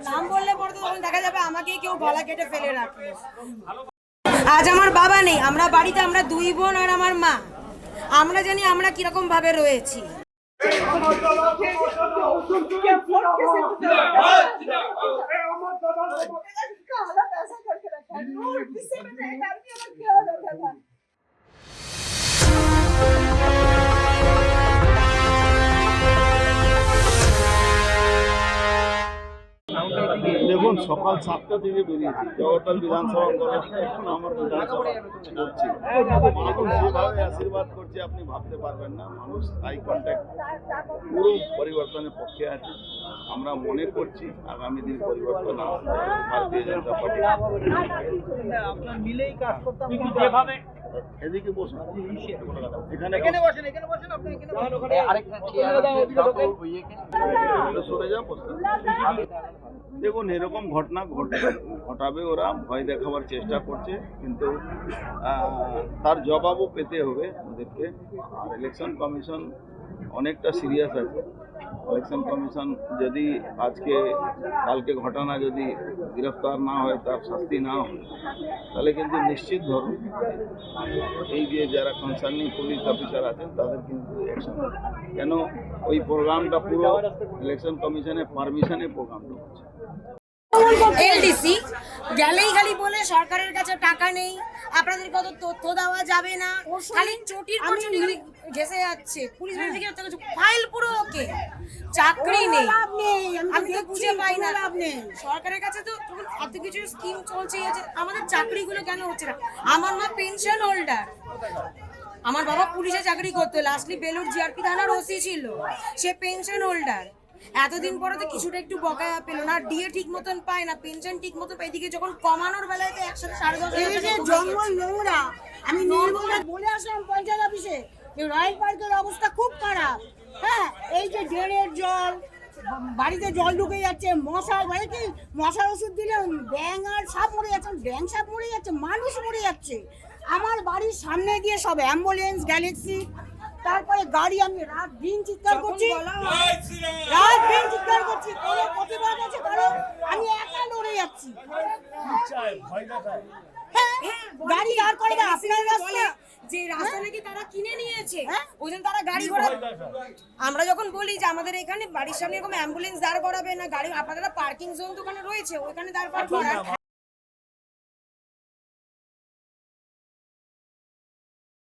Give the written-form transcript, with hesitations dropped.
নাম বললে পরে তো তখন দেখা যাবে আমাকেই কেউ গলা কেটে ফেলে রাখবে। আজ আমার বাবা নেই, আমরা বাড়িতে আমরা দুই বোন আর আমার মা, আমরা জানি আমরা কিরকম ভাবে রয়েছি। দেখুন, সকাল 7টা থেকে বেরিয়েছি জগদ্দল বিধানসভা কলেজ, এখন আমার বিধানসভা করছি। মানুষ যেভাবে আশীর্বাদ করছে আপনি ভাবতে পারবেন না। মানুষ আই কন্ট্যাক্ট পুরো পরিবর্তনের পক্ষে আছে। আমরা মনে করছি আগামী দিন পরিবর্তন আসবে ভারতীয় জনতা পার্টি। আপনার মিলেই কাজ করতাম এদিকে বসুন, এখানে বসেন আপনি সরে যাও। দেখুন, এরকম ঘটনা ঘটাবে, ওরা ভয় দেখাবার চেষ্টা করছে, কিন্তু তার জবাবও পেতে হবে ওদেরকে। আর ইলেকশন কমিশন অনেকটা সিরিয়াস আছে। ইলেকশন কমিশন যদি কালকে ঘটনা যদি গ্রেফতার না হয়, তার শাস্তি না হয়, তাহলে কিন্তু নিশ্চিত ধরুন এই যে যারা কনসার্নিং পুলিশ অফিসার আছেন তাদের কিন্তু অ্যাকশন। কেন ওই প্রোগ্রামটা পুরো ইলেকশন কমিশনের পারমিশনে প্রোগ্রামটা হচ্ছে। এলডিসি গেলেই খালি বলে সরকারের কাছে টাকা নেই, আপনাদের কত তথ্য দেওয়া যাবে না, খালি চটির পর চটি খালি ঘেসে যাচ্ছে। পুলিশ ফাইল পুরো ওকে, চাকরি নেই। আমি তো বুঝে পাই না, সরকারের কাছে তো এত কিছু স্কিম চলছে, আমাদের চাকরিগুলো কেন হচ্ছে না? আমার মা পেনশন হোল্ডার, আমার বাবা পুলিশে চাকরি করতো, লাস্টলি বেলুর জিআরপি থানার ওসি ছিল, সে পেনশন হোল্ডার। এতদিন পরে তো কিছুটা একটু বকেয়া পেল না, ডিএ ঠিক মতন পায় না, পেনশন ঠিক মতো পায়। এদিকে যখন কমানোর বেলায় তো একসাথে 10,500 জঙ্গল নোংরা। আমি নির্মলা বলে আসলাম পঞ্চায়েত অফিসে যে রয়্যাল পার্কের অবস্থা খুব খারাপ। হ্যাঁ, এই যে ড্রেনের জল, বাড়িতে জল ঢুকে যাচ্ছে, মশার বাড়ি কি মশার ওষুধ দিলে ব্যাঙ আর সাপ মরে যাচ্ছে, ব্যাঙ সাপ মরে যাচ্ছে, মানুষ মরে যাচ্ছে। আমার বাড়ির সামনে দিয়ে সব অ্যাম্বুলেন্স, গ্যালাক্সি, তারপরে গাড়ি। আমি রাত দিন চিৎকার করছি, কোনো প্রতিবাদ আছে কারণ আমি একা লড়ে যাচ্ছি। গাড়ি দাঁড় করে না আপনার রাস্তা, যে রাস্তা নাকি তারা কিনে নিয়েছে, ওই জন্য তারা গাড়ি ঘোড়া। আমরা যখন বলি যে আমাদের এখানে বাড়ির সামনে এরকম অ্যাম্বুলেন্স দাঁড় করাবে না, গাড়ি আপনাদের পার্কিং জোন তো ওখানে রয়েছে, ওখানে দাঁড় করান।